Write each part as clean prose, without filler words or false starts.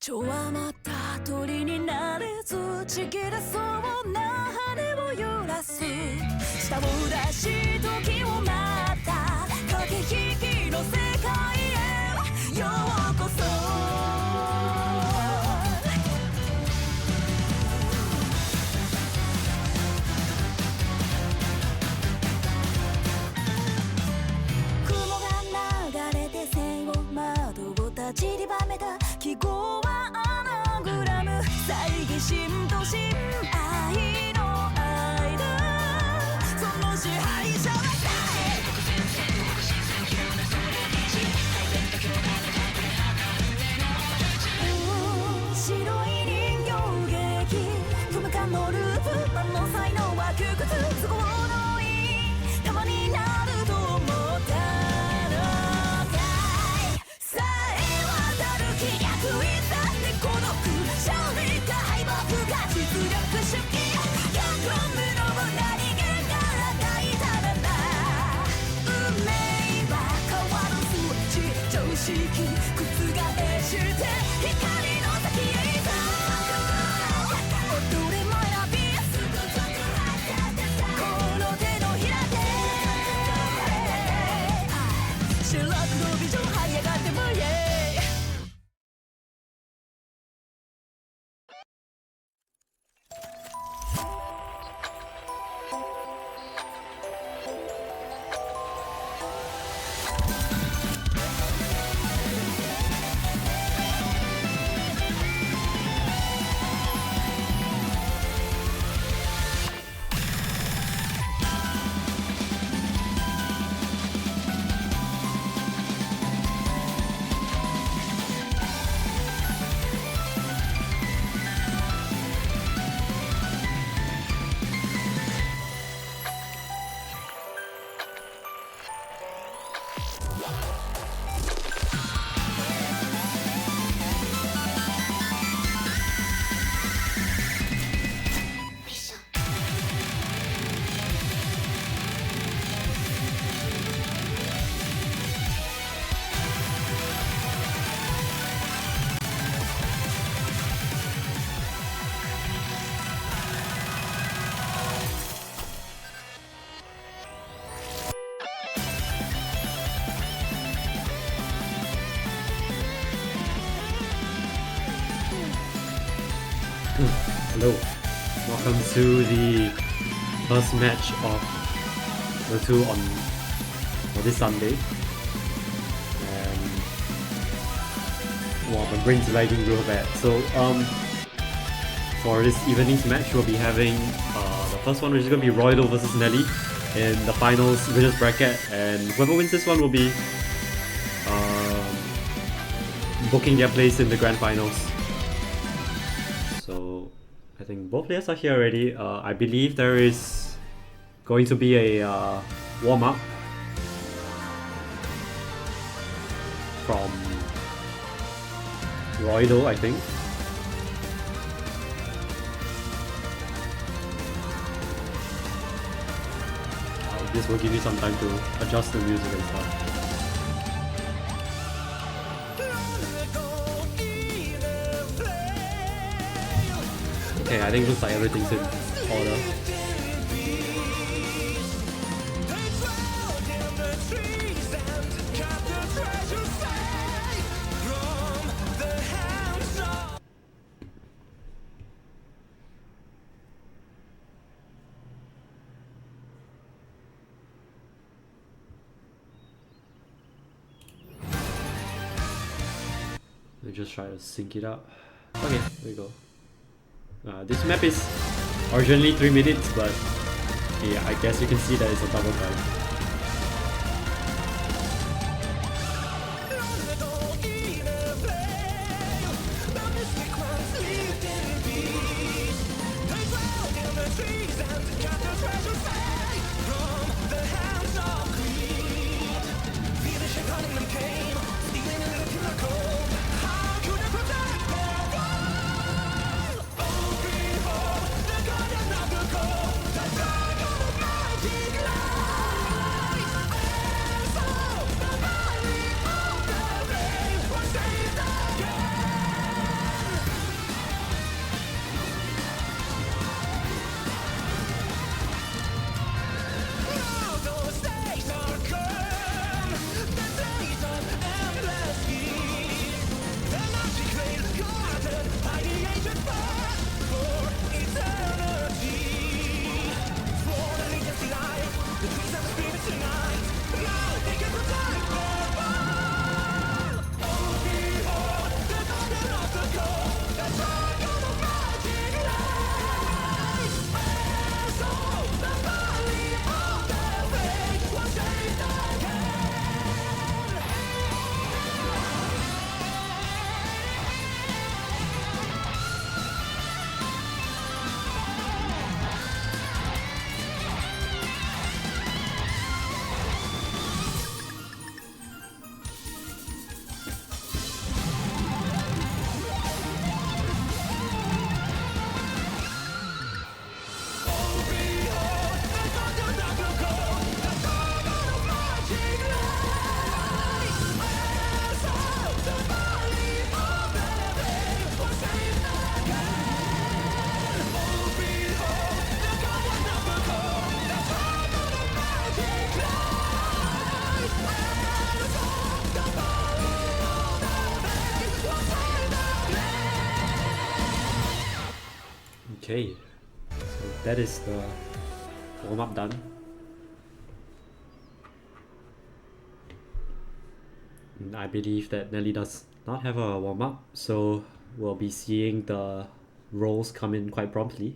弱まった鳥になれずちぎれそうな羽を揺らす舌を出し時を待った駆け引きの世界へようこそ雲が流れて線を窓を立ちりばめた記号はアナグラム猜疑心と親愛の間その支配者は誰白い人形劇不無感のループ魔の才能は窮屈都合のいい玉になると思ったのかいさえ渡る気逆いさって孤独勝利か敗北か実力主義逆無の何気が抱いたらば運命は変わるスイッチ常識覆して光の先へ行く踊れも選びこの手のひらで白黒ビジョン這い上がってもイエーイHello, welcome to the first match of the two on this Sunday. And wow, my brain's lagging real bad. So for this evening's match, we'll be having the first one, which is going to be Roido versus Nelly in the finals winners bracket, and whoever wins this one will be booking their place in the grand finals. So I think both players are here already. I believe there is going to be a warm-up from Roido, I think. This will give you some time to adjust the music and stuff. Okay, I think it looks like everything's in order. Let me just try to sync it up. Okay, there we go. This map is originally 3 minutes, but yeah, I guess you can see that it's a double time. Okay, so that is the warm-up done. And I believe that Nelly does not have a warm-up, so we'll be seeing the rolls come in quite promptly.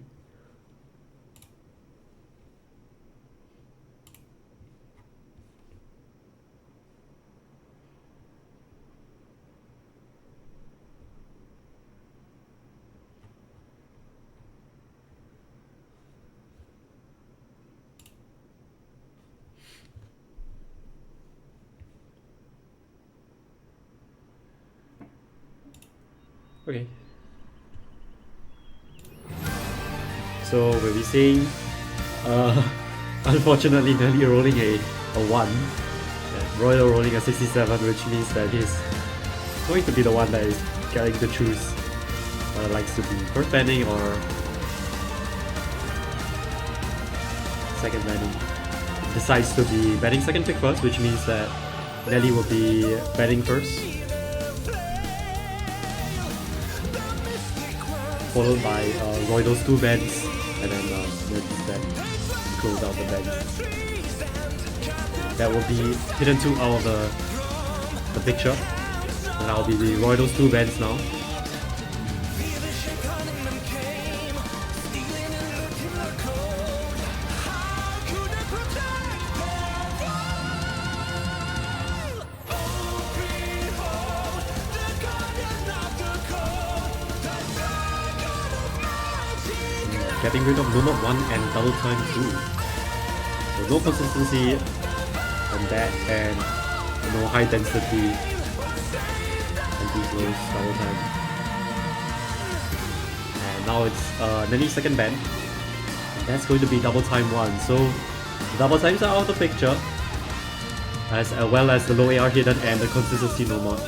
Okay. So we'll be seeing, unfortunately, Nelly rolling a 1, and Roido rolling a 67, which means that he's going to be the one that is getting to choose what it likes to be. First banning or second banning. Decides to be banning second pick first, which means that Nelly will be banning first, followed by Roido's 2 bans, and then Nelly's ban to close out the bans. That will be hidden 2 out of the picture, and that will be the Roido's 2 bans now. Getting rid of Nomad 1 and double time 2. So no consistency on that, and no high density anti-close double time. And now it's Nelly's second ban. And that's going to be double time 1. So double times are out of the picture, as well as the low AR hidden and the consistency Nomad.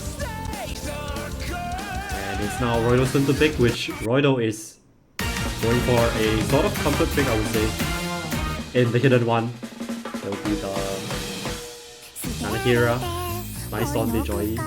And it's now Roido's turn to pick, which Roido is going for a sort of comfort pick, I would say, in the hidden one. That would be the Nanahira, nice on the Joy.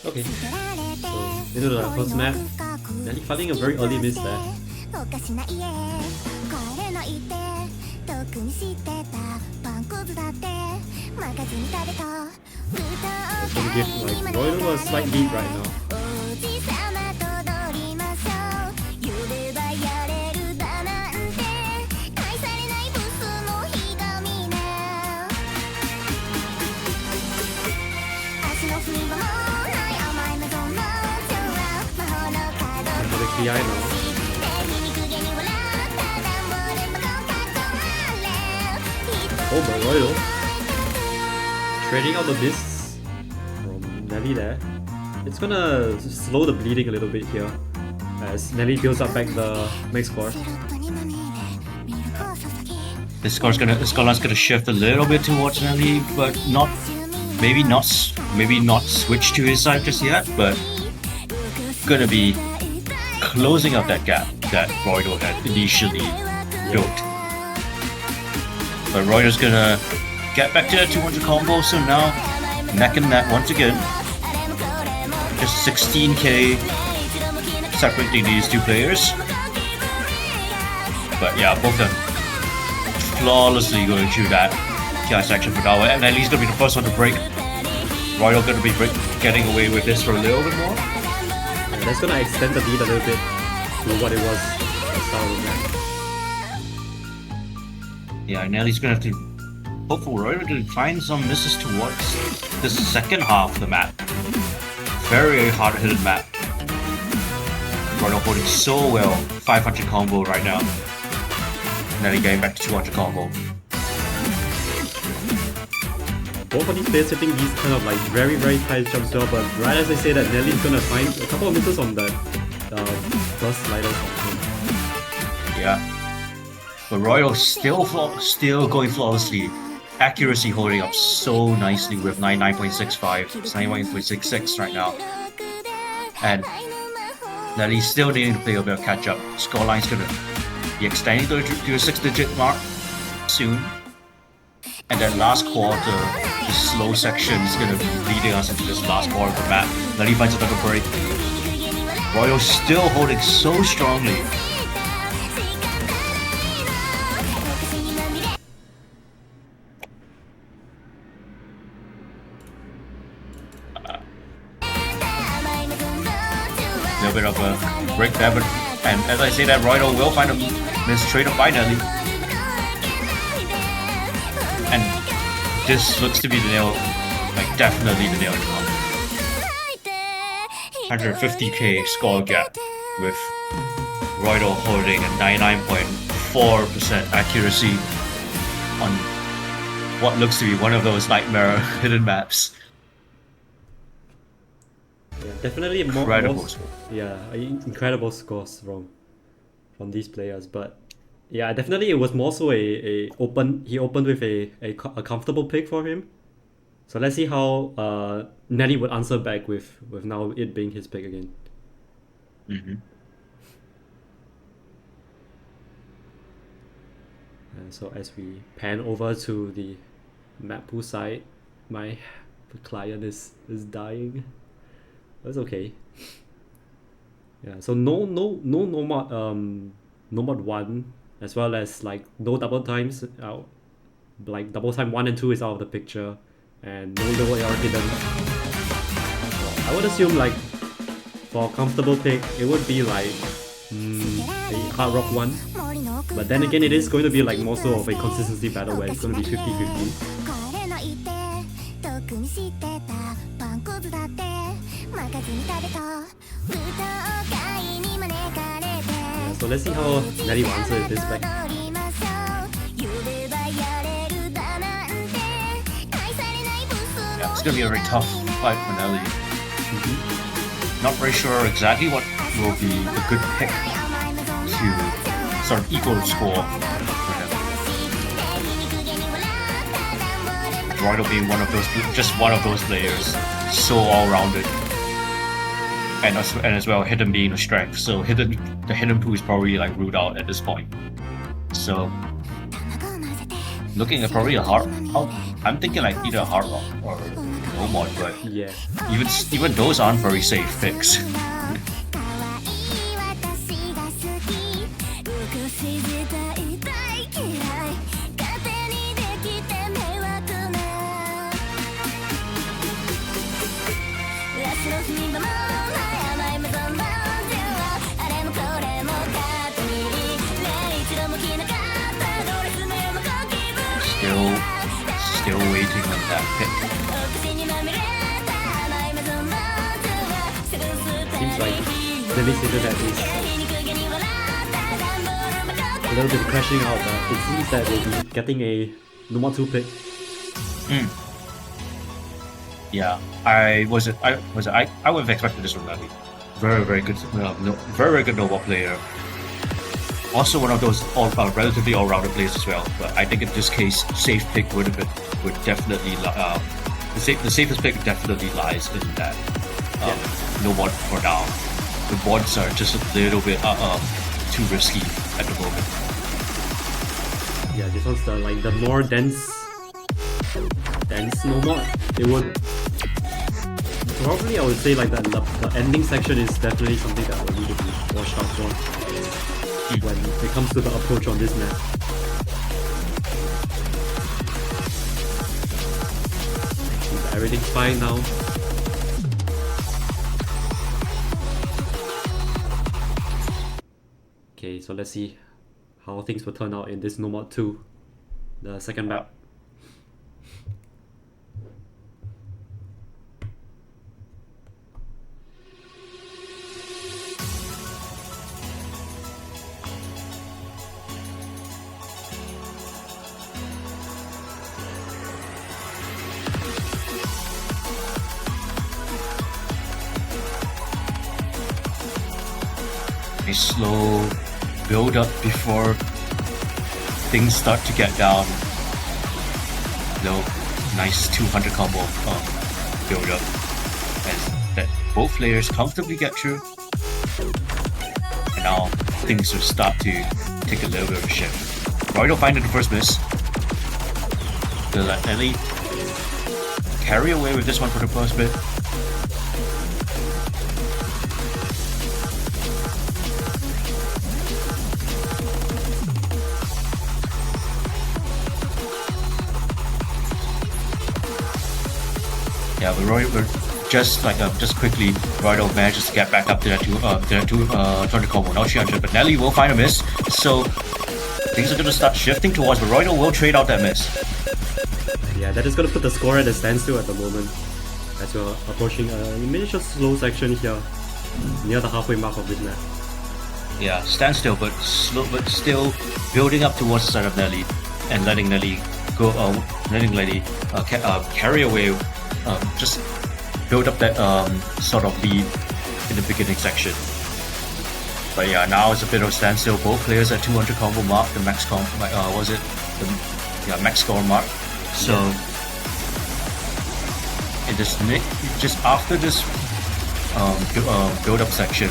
Okay, so into the first map, Nelly fighting a very early miss there. It's gonna give like Roido a slight lead right now. PI now. Oh, but Roido trading out the miss from Nelly there. It's gonna slow the bleeding a little bit here as Nelly builds up back the max score. The score's gonna shift a little bit towards Nelly, but maybe not switch to his side just yet, but gonna be closing up that gap that Roido had initially built. But Roido's gonna get back to that 200 combo, so now neck and neck once again. Just 16k separating these two players. But yeah, both of them flawlessly going through that TI section for now, and Nelly's gonna be the first one to break. Roido gonna be getting away with this for a little bit more. And that's gonna extend the lead a little bit to what it was as style of that. Yeah, Nelly's gonna have to hope for Roido to find some misses towards the second half of the map. Very hard-hitting map. Roido holding so well. 500 combo right now. Nelly getting back to 200 combo. Both of these players hitting these kind of like very tight jumps well, but right as I say that, Nelly's gonna find a couple of misses on that first slider. Yeah. But Roido still going flawlessly. Accuracy holding up so nicely with 99.65, 99.66 right now. And Nelly's still needing to play a bit of catch up. Scoreline's gonna be extending to a 6-digit mark soon. And then last quarter, the slow section is gonna be leading us into this last quarter of the map. Nelly finds another break. Roido still holding so strongly. Little bit of a break there, but and as I say that, Roido will find a miss straight up by Nelly. And this looks to be the nail, like definitely the nail in the coffin. 150k score gap with Roido holding a 99.4% accuracy on what looks to be one of those nightmare hidden maps. Yeah, definitely Incredible. Incredible scores from these players, but yeah, definitely it was more so he opened with a comfortable pick for him. So let's see how Nelly would answer back with now it being his pick again. So as we pan over to the map pool side, my client is dying. That's okay. Yeah, so no mod 1, as well as like no double times out. Like double time 1 and 2 is out of the picture, and no low AR hidden. I would assume like for a comfortable pick it would be like a hard rock 1. But then again, it is going to be like more so of a consistency battle where it's going to be 50-50. So let's see how Nelly will answer this back. Yeah, it's gonna be a very tough fight for Nelly. Not very sure exactly what will be a good pick to sort of equal score for him. Roido being just one of those players, so all-rounded. And as well, hidden being a strength. So the hidden pool is probably like ruled out at this point. So looking at probably a hard. I'm thinking like either a hard rock or no mod, but yeah, even those aren't very safe picks. Still waiting on that pick. seems like Nelly stated that is a little bit crashing out, but it seems that we'll be getting a no mod 2 pick. Yeah, I would have expected this from Nelly. Very good, very good Nova player. Also one of those relatively all-rounder players as well. But I think in this case, safe pick would definitely the safest pick definitely lies in that no mod for now. The mods are just a little bit too risky at the moment. Yeah, this one's the more dense no mod. It would probably, I would say like the ending section is definitely something that will need to be watched out for when it comes to the approach on this map. Everything's fine now. Okay, so So let's see how things will turn out in this No Mod 2, the second map. A slow build up before things start to get down. No, nice 200 combo build up as that both players comfortably get through. And now things will start to take a little bit of a shift. Roido finding the first miss. They'll let Nelly carry away with this one for the first bit. Yeah, but Roido just quickly, Roido manages to get back up to that 200 combo, not 300, but Nelly will find a miss, so things are going to start shifting towards, but Roido will trade out that miss. Yeah, that is going to put the score at a standstill at the moment, as we're approaching a miniature slow section here, near the halfway mark of this map. Yeah, standstill, but slow, but still building up towards the side of Nelly, and letting Nelly go, carry away. Just build up that sort of lead in the beginning section. But yeah, now it's a bit of a standstill. Both players at 200 combo mark, the max combo, max score mark. So in this just after this build up section,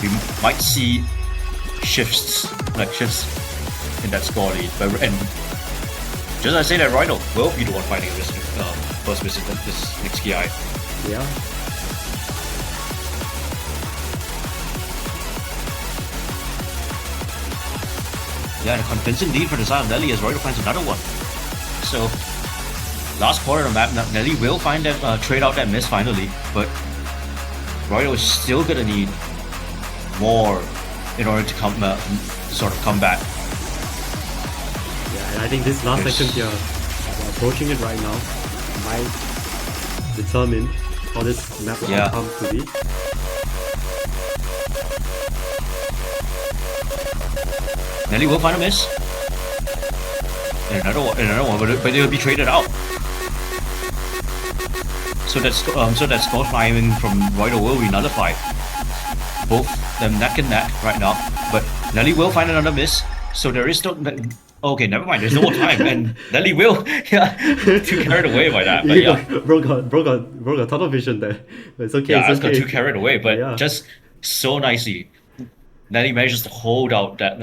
we might see shifts in that score lead. And just as I say that, Roido will be the one fighting this first miss in this next KI. Yeah. Yeah, and a convincing lead for the side of Nelly as Roido finds another one. So, last quarter of the map, Nelly will find that trade out that miss finally, but Roido is still gonna need more in order to come back. Yeah, and I think this last section here, we're approaching it right now, might determine how this map will come to be. Nelly will find a miss. And another one, but it'll be traded out. So that score climbing from Roido will be nullified. Both them neck and neck right now, but Nelly will find another miss. So there is still. Okay, never mind. There's no more time, and Nelly will. Yeah, too carried away by that. But yeah, bro got tunnel vision there. But it's okay. Yeah, I it's okay. got too carried away, but just so nicely, Nelly manages to hold out that. He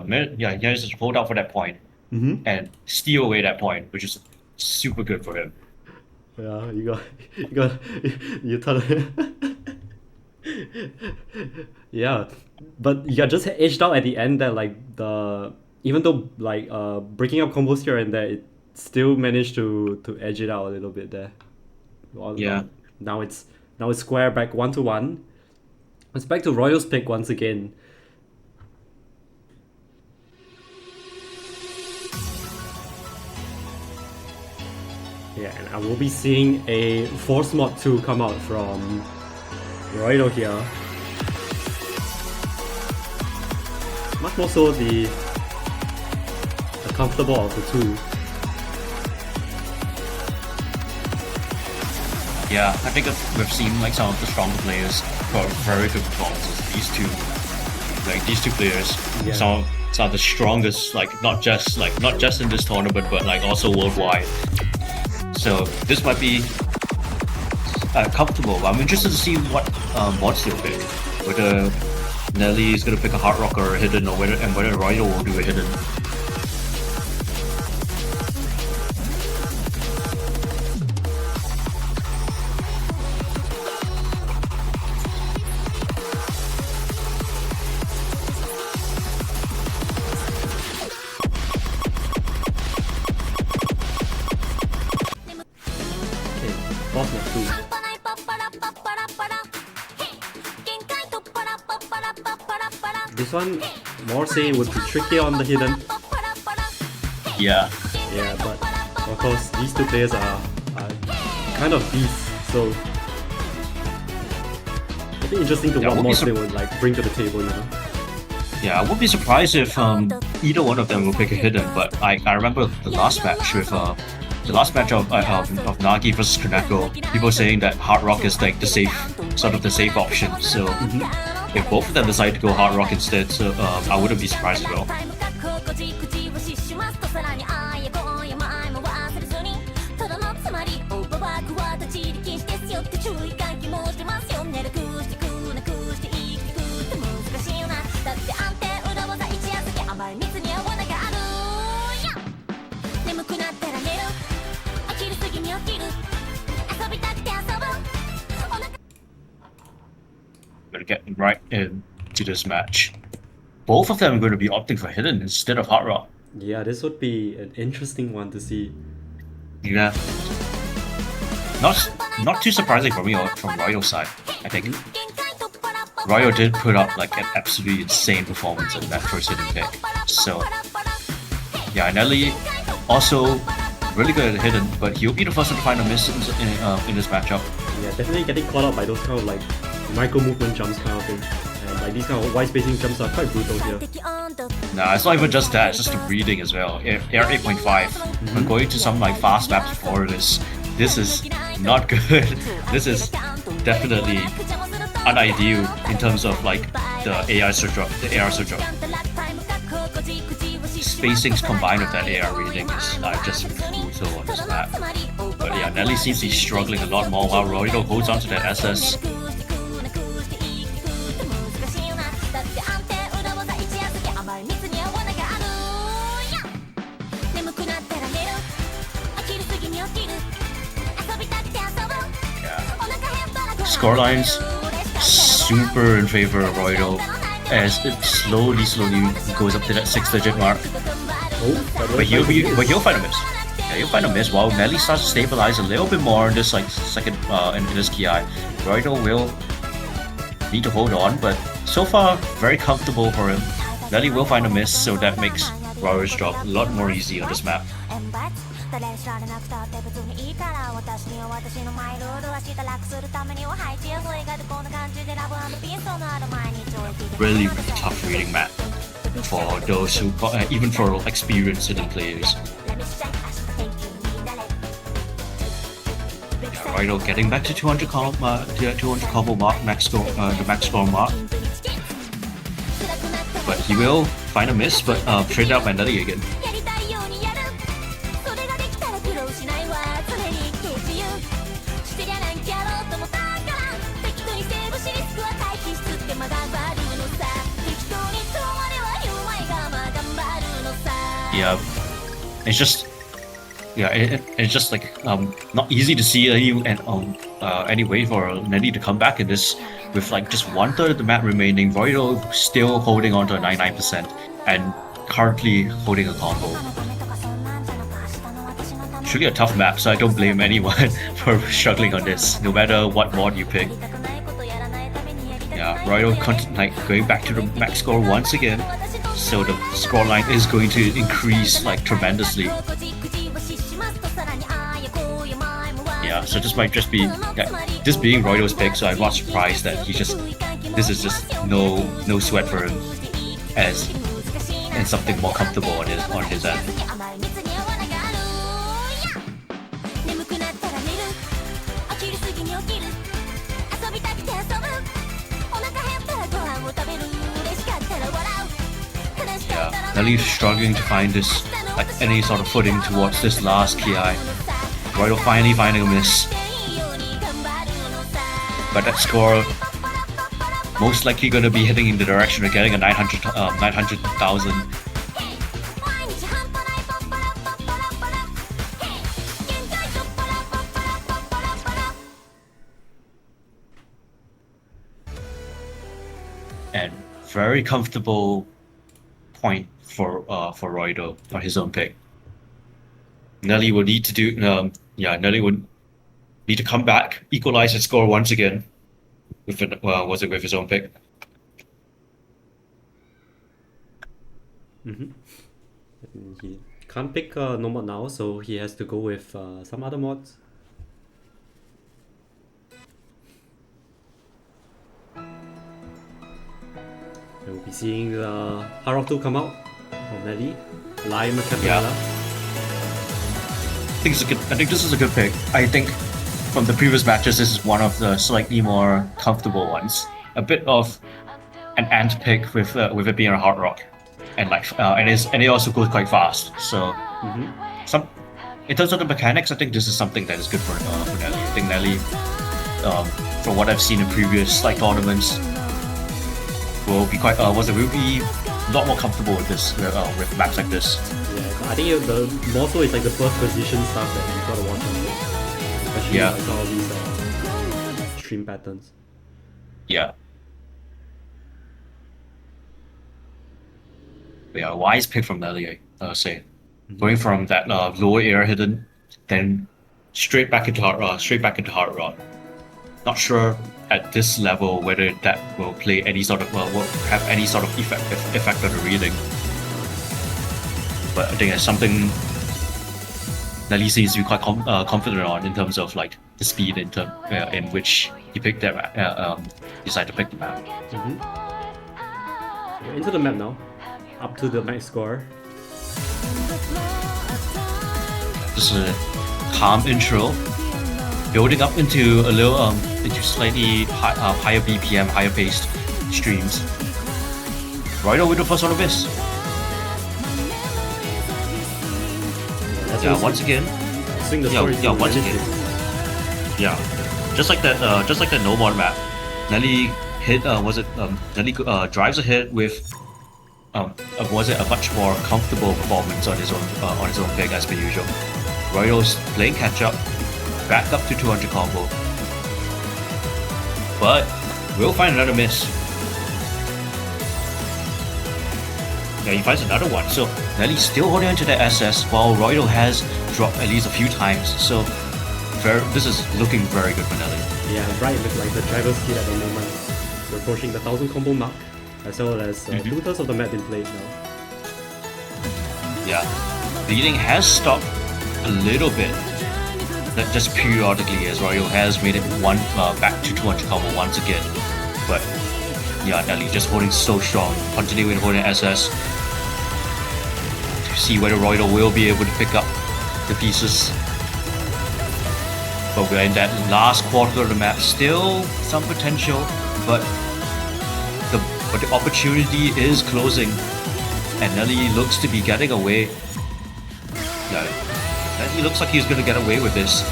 manages to hold out for that point and steal away that point, which is super good for him. Yeah, you tunnel. Yeah, but you got just edged out at the end that even though breaking up combos here and there, it still managed to edge it out a little bit there. Now it's square back 1-1. It's back to Royal's pick once again. Yeah, and I will be seeing a Force Mod 2 come out from Roido here. Much more so the comfortable of the two. Yeah, I think we've seen some of the stronger players for very good performances. These two players, some of the strongest, not just in this tournament, but also worldwide. So this might be comfortable. I'm interested to see what mods they'll pick. Whether Nelly is gonna pick a hard rock or a hidden, or whether Roido will do a hidden. one, more saying would be trickier on the hidden. Yeah. Yeah, but of course these two players are kind of beasts, so it'd be interesting to what mods they would like bring to the table, you know. Yeah, I would be surprised if either one of them will pick a hidden, but I remember the last match with of Nagi versus Kaneko, people saying that Hard Rock is like the safe option. So if both of them decide to go Hard Rock instead, so I wouldn't be surprised at all. Gonna get right into this match. Both of them are going to be opting for hidden instead of Hard Rock. Yeah, this would be an interesting one to see. Yeah. Not too surprising for me from Roido's side, I think. Roido did put up like an absolutely insane performance in that first hidden pick. So yeah, Nelly also really good at hidden, but he'll be the first one to find a miss in this matchup. Yeah, definitely getting caught out by those kind of like micro movement jumps kind of thing. And like these kind of wide spacing jumps are quite brutal here. Nah, it's not even just that, it's just the reading as well. Air 8.5. We're going to some like fast maps before this. This is not good. This is definitely unideal in terms of like the AR surge up. Spacings combined with that AR reading is just brutal on this map. But yeah, Nelly seems to be struggling a lot more while Roido holds on to that SS. Scorelines super in favor of Roido as it slowly goes up to that 6-digit mark. But he'll find a miss. Yeah, he'll find a miss while Nelly starts to stabilize a little bit more in this like second in this KI. Roido will need to hold on, but so far very comfortable for him. Nelly will find a miss, so that makes Roido's job a lot more easy on this map. Really tough reading map for those who, even for experienced hidden players. Yeah, Roido getting back to 200 combo mark, max score, the max score mark. But he will find a miss, but traded out by Nelly again. Yeah, it's just it's just like not easy to see any way for Nelly to come back in this with like just 1/3 of the map remaining. Roido still holding on to a 99% and currently holding a combo. It's really a tough map, so I don't blame anyone for struggling on this, no matter what mod you pick. Yeah, Roido going back to the max score once again. So the scoreline is going to increase like tremendously. Yeah, so this might just be this being Roido's pick, so I'm not surprised that this is just no sweat for him and something more comfortable on his end. Nelly struggling to find this any sort of footing towards this last KI. Roido finally finding a miss. But that score most likely going to be heading in the direction of getting a 900,000. And very comfortable point for Roido on his own pick. Nelly will need to Nelly would need to come back, equalize his score once again with his own pick. He can't pick no mod now, so he has to go with some other mods. And we'll be seeing the Hard Rock 2 come out from Nelly. Lime Capanella. I think this is a good pick. I think from the previous matches, this is one of the slightly more comfortable ones. A bit of an ant pick with it being a hard rock, and it also goes quite fast. So in terms of the mechanics, I think this is something that is good for Nelly. I think Nelly, from what I've seen in previous tournaments, will be a lot more comfortable with this with maps like this. Yeah, I think the more so it's like the first position stuff that you gotta watch out for. Especially all these stream patterns. Yeah. Yeah, wise pick from Nelly, I would say. Going from that lower air hidden, then straight back into hard rock. Not sure at this level whether that will play any sort of will have any sort of effect on the reading. But I think it's something Nelly seems to be quite confident on in terms of the speed in which he picked that decided to pick the map. We're into the map now, up to the max score. This is a calm intro, building up into a little into slightly higher BPM, higher paced streams. Roido with the first one of this. Yeah, once again. Once again. Yeah, just like that no mod map. Nelly hit Nelly drives ahead with was it a much more comfortable performance on his own pick as per usual. Roido's playing catch up, back up to 200 combo, but we'll find another miss. Yeah, he finds another one. So Nelly's still holding onto that SS while Roido has dropped at least a few times. So this is looking very good for Nelly. Yeah, right. Look like the driver's kid at the moment. We're approaching the 1000 combo mark, as well as 2/3 of the map in place now. Yeah, bleeding has stopped a little bit, just periodically, as Roido has made it back to 200 combo once again. But yeah, Nelly just holding so strong, continuing holding SS to see whether Roido will be able to pick up the pieces. But we're in that last quarter of the map, still some potential, but the opportunity is closing, and Nelly looks to be getting away. Yeah, Nelly looks like he's gonna get away with this.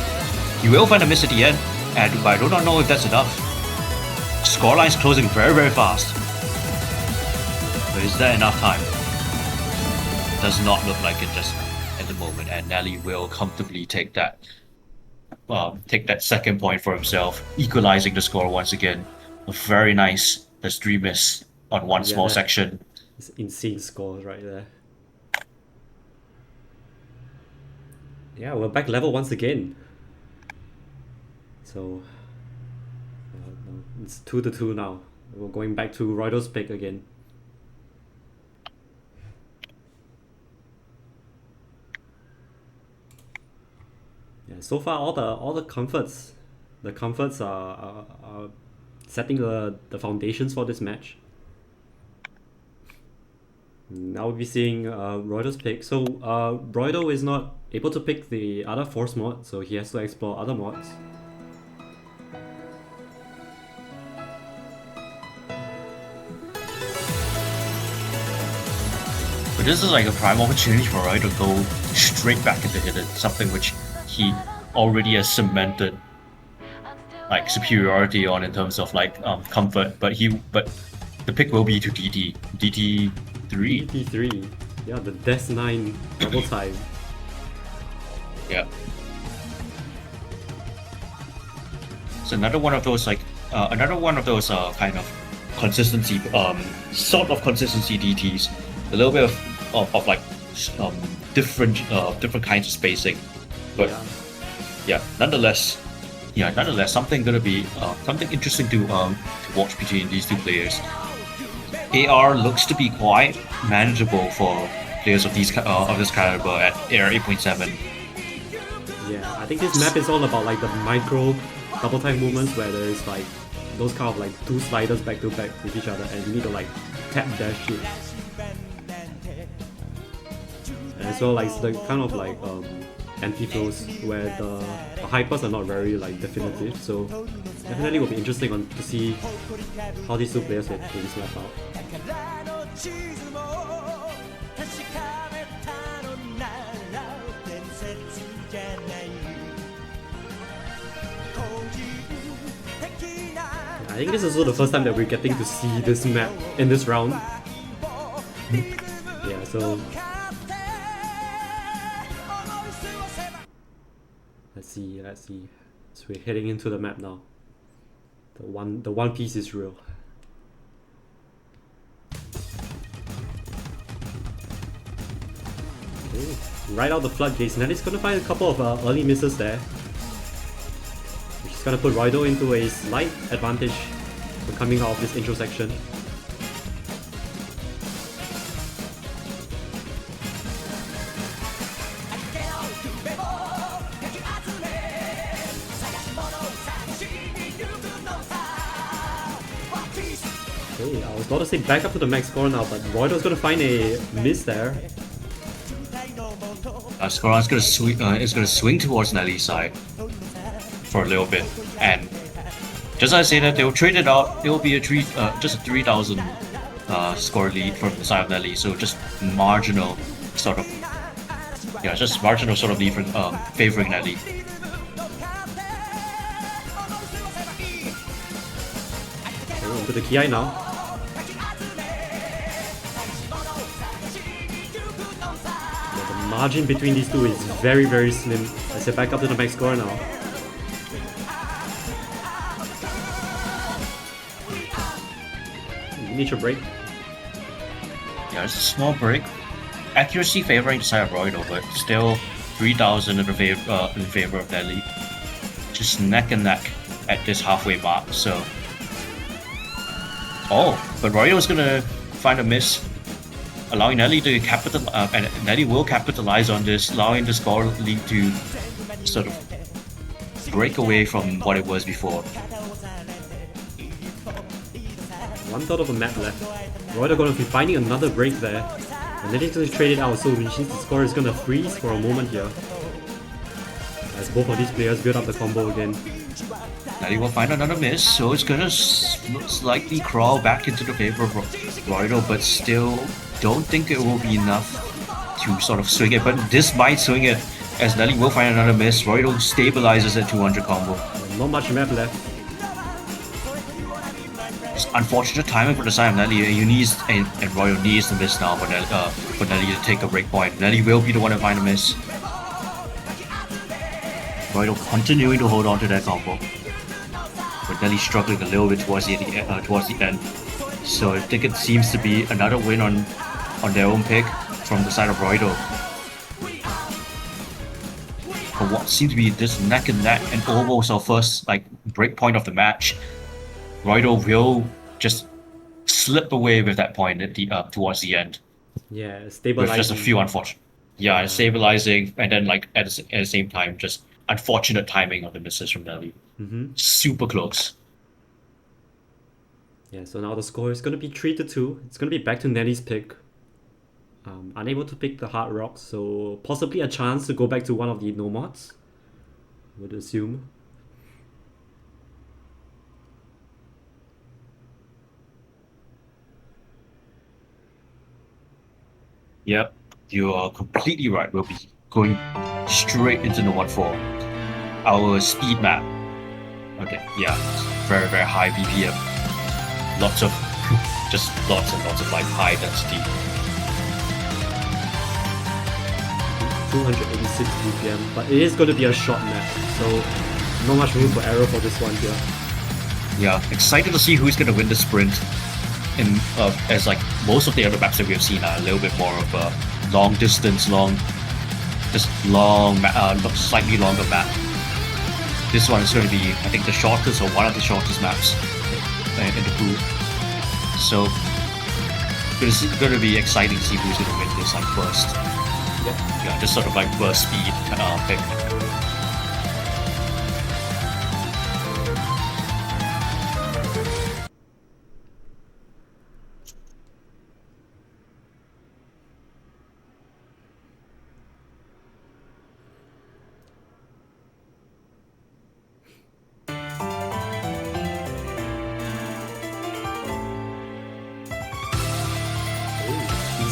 He will find a miss at the end, but I do not know if that's enough. Scoreline's closing very, very fast. But is that enough time? Does not look like it just at the moment, and Nelly will comfortably take that second point for himself, equalizing the score once again. A very nice, there's 3 miss on one small section. It's insane scores right there. Yeah, we're back level once again. So it's 2-2 now. We're going back to Roido's pick again. Yeah, so far all the comforts are setting the foundations for this match. Now we'll be seeing Roido's pick. So Roido is not able to pick the other force mod, so he has to explore other mods. But this is like a prime opportunity for Roido to go straight back into hidden, something which he already has cemented superiority on in terms of comfort. But the pick will be to DT3. DT3, yeah, the Death 9 double time. Yeah. So another one of those kind of consistency, sort of consistency DTs. A little bit of different kinds of spacing, but nonetheless, something gonna be something interesting to watch between these two players. AR looks to be quite manageable for players of this caliber at AR 8.7. Yeah, I think this map is all about like the micro double time movements where there's like those kind of like two sliders back to back with each other and you need to like tap dash shoot. And as well like it's the kind of like anti-flows where the hypers are not very like definitive, so definitely will be interesting to see how these two players will play this map out. I think this is also the first time that we're getting to see this map in this round. Yeah, so let's see. So we're heading into the map now. The one piece is real. Okay, right out the floodgates. Nelly's gonna find a couple of early misses there. She's gonna put Roido into a slight advantage when coming out of this intro section. Okay, I was about to say back up to the max score now, but Roido's gonna find a miss there. Scoran's gonna swing towards Nelly's side for a little bit, and just as I say that, they'll trade it out. It will be just a 3,000 score lead from the side of Nelly, so just marginal sort of lead from favoring Nelly. Okay, into the Ki now. The margin between these two is very, very slim. As they back up to the max score now. Initial break. Yeah, it's a small break. Accuracy favoring the side of Roido, but still 3,000 in favor of Nelly. Just neck and neck at this halfway mark. So, but Roido's gonna find a miss, allowing Nelly to and Nelly will capitalize on this, allowing the score lead to sort of break away from what it was before. 1/3 of a map left. Roido gonna be finding another break there. And then he's gonna trade it out, so which means the score is gonna freeze for a moment here. As both of these players build up the combo again. Nelly will find another miss, so it's gonna slightly crawl back into the favor of Roido, but still don't think it will be enough to sort of swing it. But this might swing it, as Nelly will find another miss. Roido stabilizes at 200 combo. Not much map left. It's unfortunate timing for the side of Nelly. And Roido needs to miss now for Nelly to take a break point. Nelly will be the one to find a miss. Roido continuing to hold on to that combo, but Nelly struggling a little bit towards the end. So I think it seems to be another win on their own pick from the side of Roido. For what seems to be this neck and neck and almost our first break point of the match, Roido will just slip away with that point at the towards the end. Yeah, stabilizing. With just a few unfortunate. Yeah, stabilizing, and then at the same time, just unfortunate timing of the misses from Nelly. Super close. Yeah, so now the score is going to be 3-2. It's going to be back to Nelly's pick. Unable to pick the hard rocks, so possibly a chance to go back to one of the no mods, would assume. Yep, you are completely right. We'll be going straight into the 1-4. Our speed map. Okay, yeah, very, very high BPM. Lots of, just lots and lots of high density. 286 BPM, but it is going to be a short map, so not much room for error for this one here. Yeah, excited to see who's going to win the sprint. As most of the other maps that we have seen are a little bit more of a long distance, slightly longer map. This one is going to be, I think, the shortest or one of the shortest maps in the pool. So gonna be exciting to see who's gonna win this like burst. Yeah, just sort of like burst speed pick.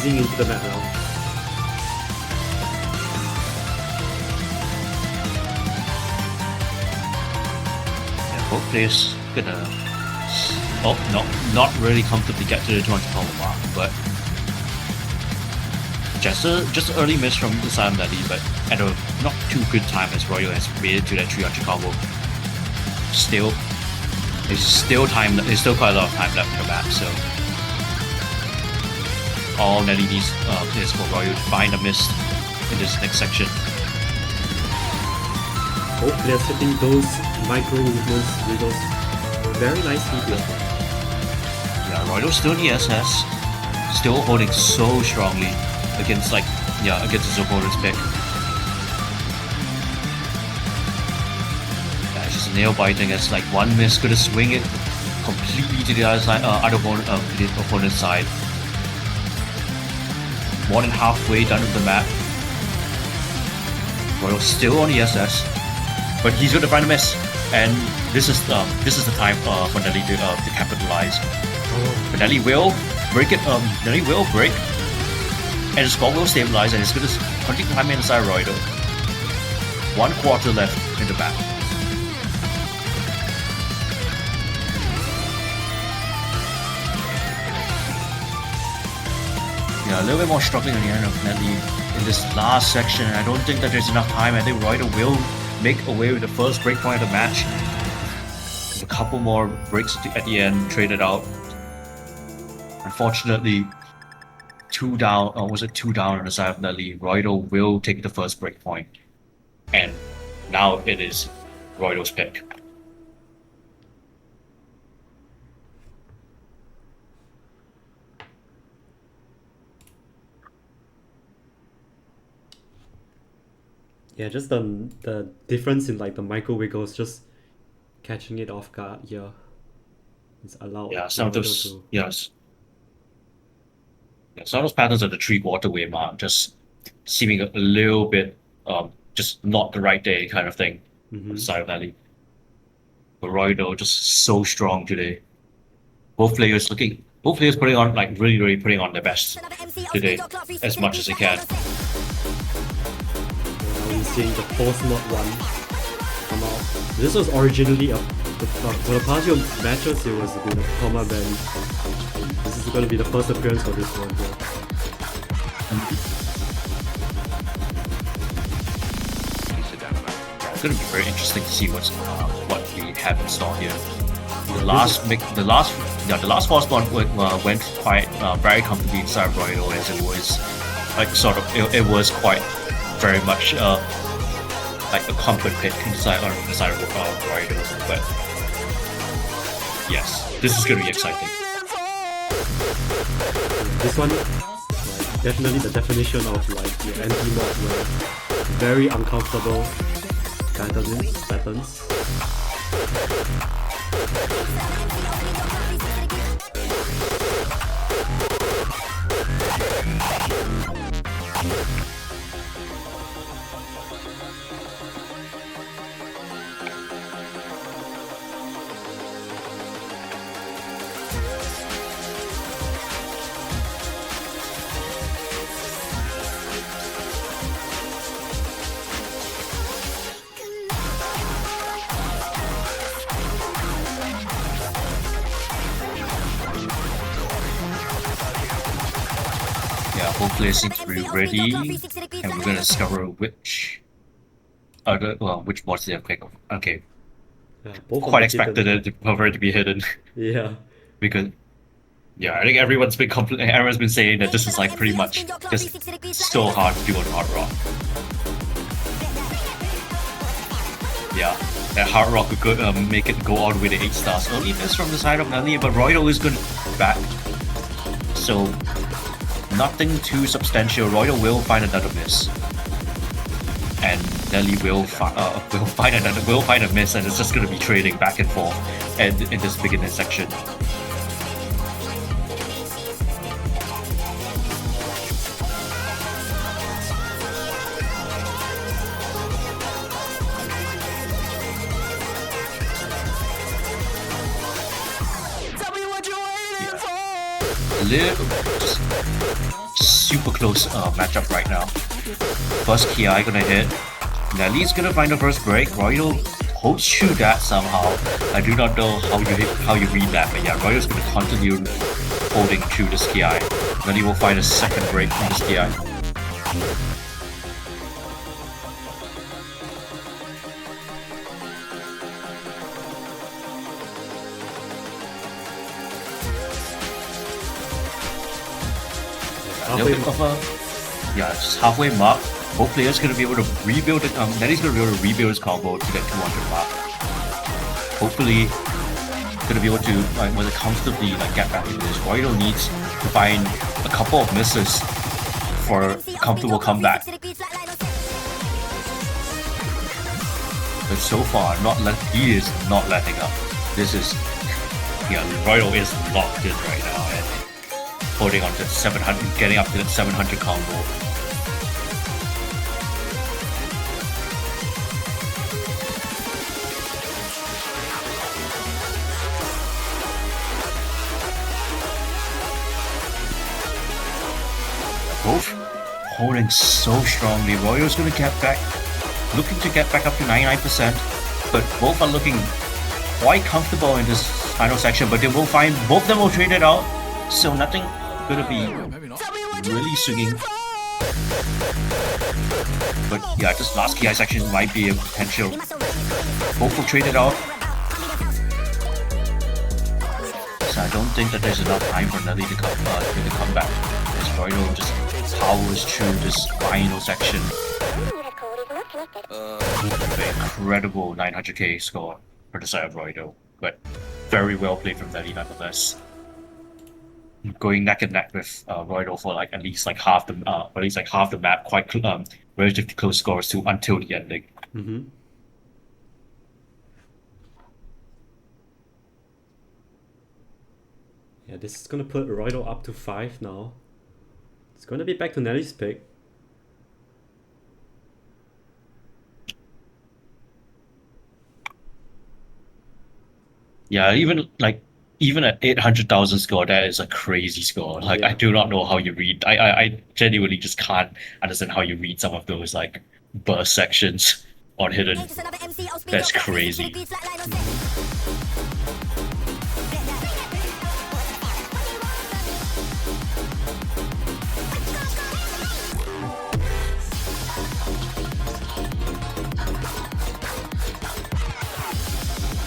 Easing into the map now. Yeah, both players gonna not really comfortably get to the 200 combo mark, but just an early miss from the side of Nelly, but at a not too good time as Roido has made it to that 300 combo. Still, there's still quite a lot of time left in the map, so all Nelly needs is for Roido to find a miss in this next section. Both players hitting those micro movements, wiggles very nicely here. Yeah, Roido's still in the SS, still holding so strongly against against his opponent's pick. Yeah, it's just nail biting as like one miss gonna swing it completely to the other side, to the opponent's side. More than halfway done with the map. Roido's still on the SS, but he's gonna find a miss, and this is the time for Nelly to capitalize. But Nelly will break it. Nelly will break, and the score will stabilize, and it's gonna continue climbing inside Roido. 1/4 left in the map. Yeah, a little bit more struggling on the end of Nelly in this last section. I don't think that there's enough time. I think Roido will make away with the first breakpoint of the match. A couple more breaks at the end, traded out. Unfortunately, 2 down, or was it 2 down on the side of Nelly? Roido will take the first breakpoint. And now it is Roido's pick. Yeah, just the difference in like the micro wiggles, just catching it off guard here. It's allowed. Yeah, some of those to... yes. Yeah, some of those patterns of the 3/4 wave are just seeming a little bit just not the right day kind of thing on the side of Nelly. But Roido just so strong today. Both players putting on like really putting on their best today as much as they can. We're seeing the force mod 1 come out. This was originally for the past few matches it was with a comma band. This is going to be the first appearance for this one here. It's going to be very interesting to see what we have in store here. The last force mod went quite very comfortably inside Roido, as it was like it was quite very much like a comfort pick inside of Roido. But yes, this is going to be exciting. This one, like, definitely the definition of like your anti-mod where very uncomfortable patterns. Yeah, both players seem to be ready, and we're gonna discover which mods they have picked. Okay, Yeah, both quite expected it for it to be hidden. Yeah. Because yeah, I think everyone's been saying that this is like pretty much just so hard to do on Hard Rock. Yeah, that Hard Rock could make it go all the way to 8 stars. Early miss from the side of Nelly, but Roido is good back. So nothing too substantial. Roido will find another miss, and Nelly will find a miss, and it's just going to be trading back and forth in this beginning section. Just super close matchup right now. First Ki gonna hit. Nelly's gonna find the first break. Roido hopes to that somehow. I do not know how you read that, but yeah, Roido's gonna continue holding through this Ki. Nelly will find a second break from this Ki. Just halfway mark. Both players gonna be able to rebuild it. Nelly's gonna be able to rebuild his combo to that 200 mark. Hopefully, gonna be able to comfortably get back into this. Roido needs to find a couple of misses for a comfortable comeback. But so far, he is not letting up. This is Roido is locked in right now and holding on to 700, getting up to that 700 combo. Both holding so strongly. Roido's gonna looking to get back up to 99%, but both are looking quite comfortable in this final section. But they will find both of them will trade it out, so nothing gonna be really swinging. But yeah, this last Ki section might be a potential. Both will trade it out. So I don't think that there's enough time for Nelly to come back. As Roido just powers through this final section. An incredible 900k score for the side of Roido, but very well played from Nelly nonetheless. Going neck and neck with Roido for at least half the map, quite relatively close scores until the ending. Mm-hmm. Yeah, this is gonna put Roido up to 5 now. It's gonna be back to Nelly's pick. Yeah, even at 800,000 score, that is a crazy score. I do not know how you read. I genuinely just can't understand how you read some of those burst sections on Hidden. That's crazy.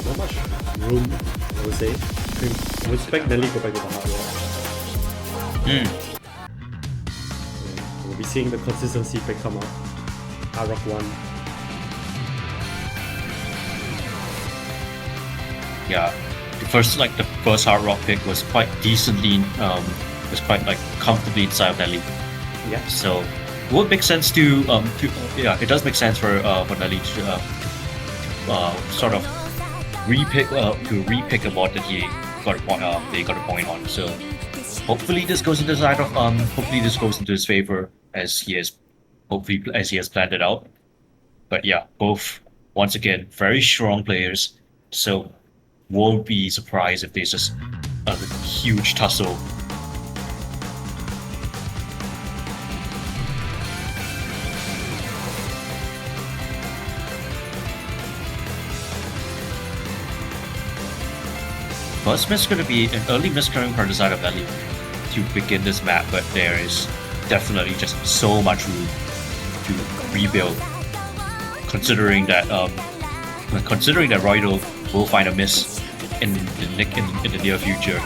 Not much room, I would say. I would expect Nelly go back to the hard rock. We'll be seeing the consistency pick come up. Hard rock 1. Yeah, the first hard rock pick was quite decently, was quite comfortably inside of Nelly. Yeah. So it would make sense it does make sense for Nelly to sort of repick a board that he got a point on. So hopefully this goes into the side of hopefully this goes into his favor as he has planned it out. But yeah, both once again very strong players. So won't be surprised if there's just a huge tussle. First miss going to be an early miss coming from the side of Nelly to begin this map, but there is definitely just so much room to rebuild. Considering that Roido will find a miss in the near future,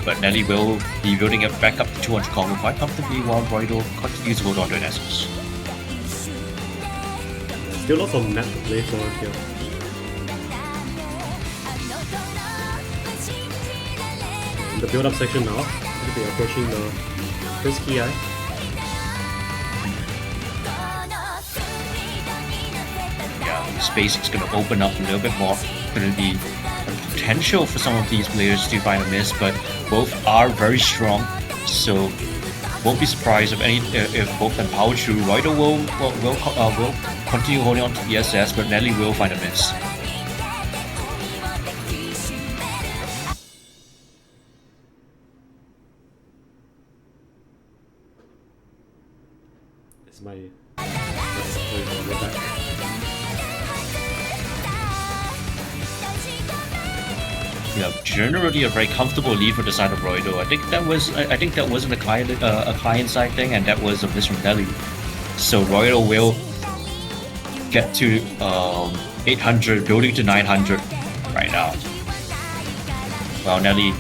but Nelly will be building it back up to 200 combo quite comfortably while Roido continues to hold on to an essence. Still lots of map to play for here. the build-up section now. We'll be approaching the first ki. Yeah, space is going to open up a little bit more. Going to be a potential for some of these players to find a miss, but both are very strong. So won't be surprised if both can power through. Roido will continue holding on to the SS, but Nelly will find a miss. It's my go back. Yeah, generally a very comfortable lead for the side of Roido. I think that wasn't a client side thing, and that was a miss from Nelly. So Roido will get to 800, building to 900 right now. While Nelly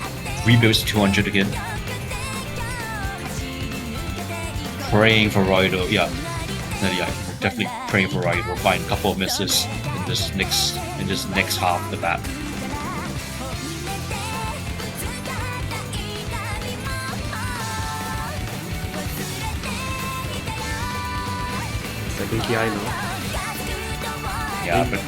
rebuilds to 200 again. Praying for Roido, yeah. Nelly, definitely praying for Roido. Find a couple of misses in this next half of the map. Second ki now. Yeah, but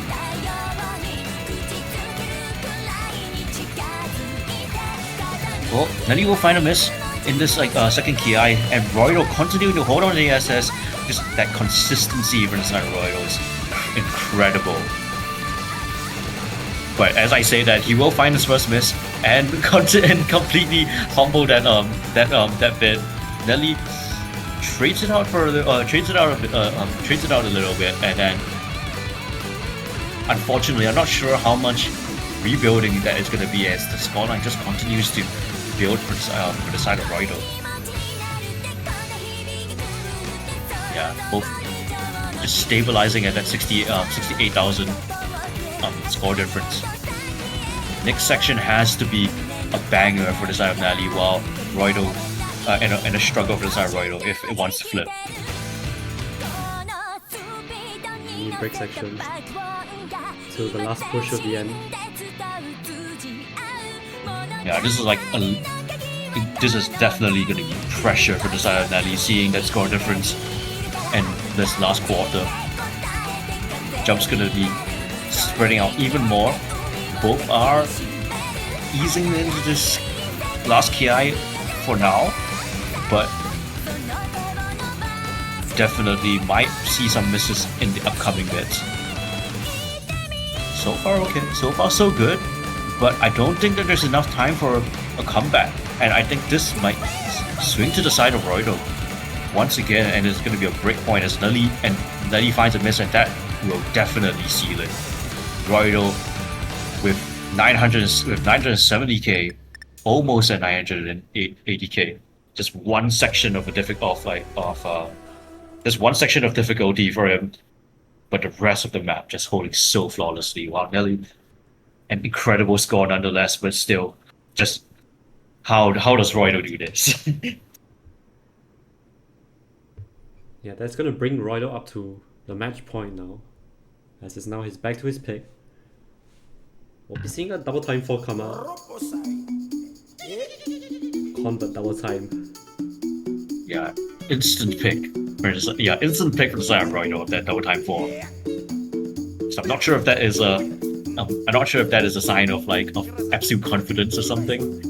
well, Nelly will find a miss in this second ki, and Roido continuing to hold on to the SS. Just that consistency from the side of Roido is incredible. But as I say that, he will find his first miss and completely humble that bit. Nelly trades it out a little bit, and then unfortunately, I'm not sure how much rebuilding that is going to be as the scoreline just continues to build for the side of Roido. Yeah, both just stabilizing at that 68,000 score difference. Next section has to be a banger for the side of Nelly, while Roido and a struggle for the side of Roido if it wants to flip. Mini break section to the last push of the end. Yeah, this is definitely going to be pressure for the side of Nelly, seeing that score difference and this last quarter. Jump's going to be spreading out even more. Both are easing into this last ki for now, but definitely might see some misses in the upcoming bits. So far okay, so far so good, but I don't think that there's enough time for a comeback, and I think this might swing to the side of Roido once again, and it's going to be a break point as Nelly finds a miss, and that will definitely seal it. Roido with 970k, almost at 980k. Just one section of difficulty for him, but the rest of the map just holding so flawlessly. While Nelly, an incredible score nonetheless, but still, just how does Roido do this? Yeah, that's gonna bring Roido up to the match point now, as it's now back to his pick. We'll be seeing a double time 4 come out. Convert double time. Yeah, instant pick. Instant pick for the side of Roido of that double time 4. So I'm not sure if that is a sign of absolute confidence or something.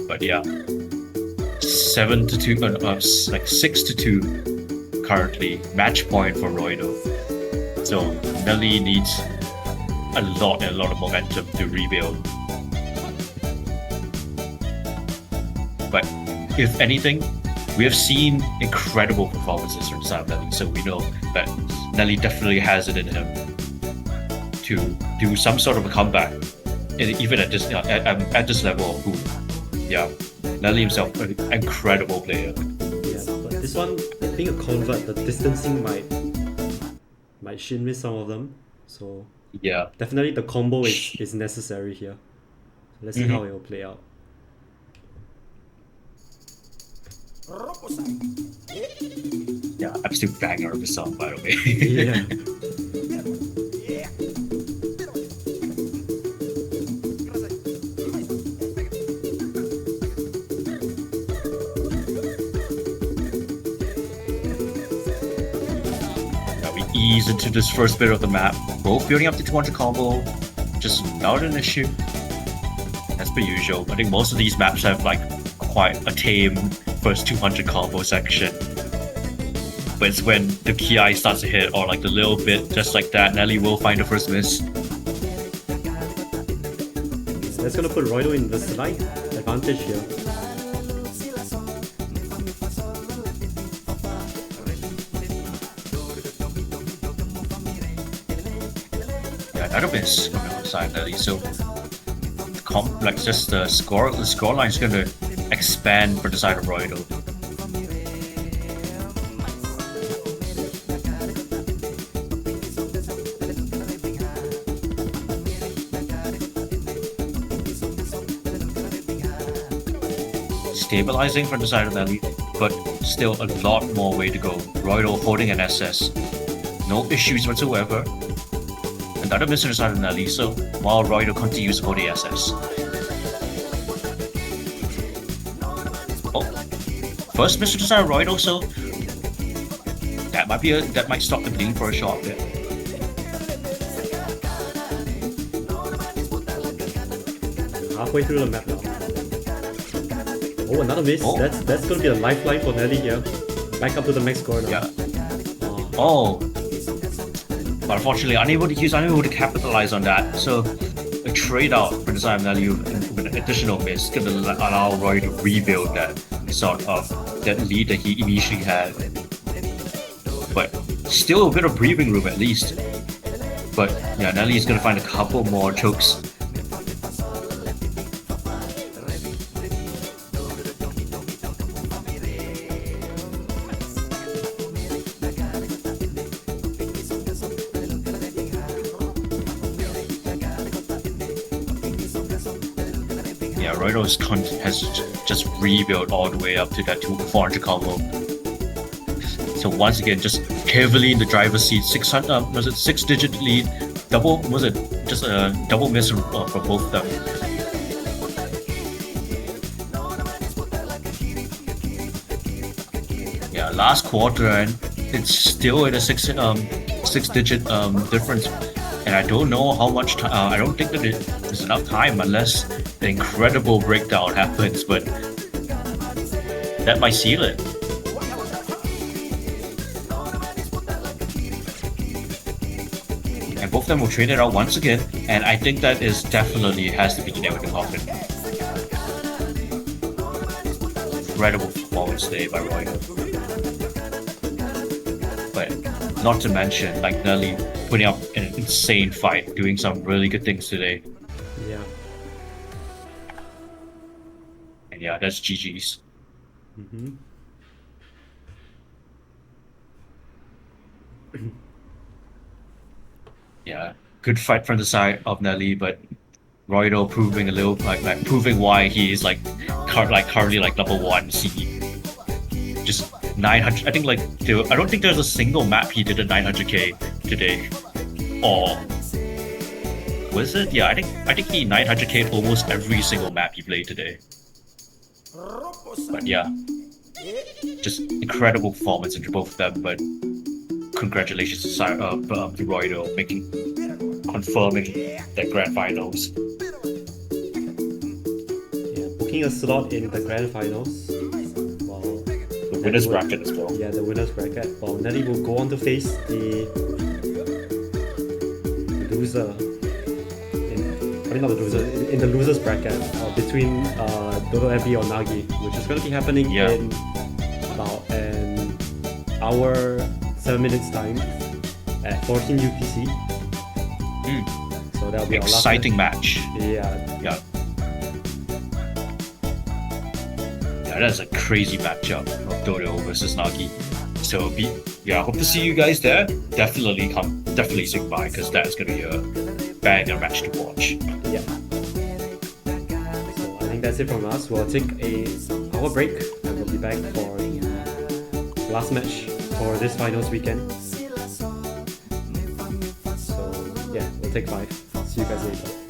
But yeah, 7-2, 6-2 currently, match point for Roido. So Nelly needs a lot of momentum to rebuild. But if anything, we have seen incredible performances from Nelly, so we know that Nelly definitely has it in him to do some sort of a comeback, even at this level. Nelly himself, an incredible player. Yeah, but this one, I think a convert, the distancing might shin with some of them. So yeah, definitely the combo is necessary here. Let's see how it will play out. Yeah, absolute banger of a song, by the way. Yeah. ease into this first bit of the map. Both building up to 200 combo, just not an issue. As per usual, I think most of these maps have like quite a tame first 200 combo section. But it's when the ki starts to hit, or like the little bit just like that, Nelly will find the first miss. That's gonna put Roido in the slight advantage here. Yeah, another miss from the outside Nelly. So like just the score line is gonna expand for the side of Roido. Stabilizing from the side of Nelly, but still a lot more way to go. Roido holding an SS, no issues whatsoever. Another miss on the side of Nelly, so while Roido continues to hold the SS. Oh, first miss on the side of Roido, so that might stop the bleeding for a short bit. Halfway through the map now. Oh, another miss. Oh. That's gonna be a lifeline for Nelly here. Back up to the max score now. Yeah. Oh. But unfortunately, unable to capitalize on that. So a trade out for the side of Nelly with an additional miss gonna allow Roy to rebuild that lead that he initially had. But still a bit of breathing room at least. But yeah, Nelly is gonna find a couple more chokes. Yeah, Roido has just rebuilt all the way up to that 400 combo. So once again, just heavily in the driver's seat. 6-digit lead? Double miss for both of them. Yeah, last quarter and it's still at a 6-digit difference. And I don't know how much time. I don't think that there's enough time unless the incredible breakdown happens, but that might seal it. And both of them will trade it out once again, and I think that is definitely has to be the nail in the coffin. Incredible performance today by Roido. But not to mention, like Nelly putting up an insane fight, doing some really good things today. Yeah. And yeah, that's GG's. Yeah, good fight from the side of Nelly, but Roido proving a little like proving why he is currently like number 1 CE. Just 900. I think I don't think there's a single map he did at 900k today. Or was it? Yeah, I think he 900k almost every single map he played today. But yeah, just incredible performance into both of them. But congratulations to Roido confirming their grand finals. Yeah, booking a slot in the grand finals. The winners bracket as well. Yeah, the winners bracket. Well, Nelly will go on to face the loser. Not the loser, in the losers bracket between Dodo Abbey or Nagi, which is going to be happening in about an hour, 7 minutes time at 14 UTC. So that'll be exciting our last match. Yeah, that's a crazy matchup of Dodo versus Nagi. So I hope to see you guys there. Definitely swing by, because that's gonna be a banger match to watch. Yeah. So I think that's it from us. We'll take a hour break and we'll be back for the last match for this finals weekend. So yeah, we'll take 5. See you guys later.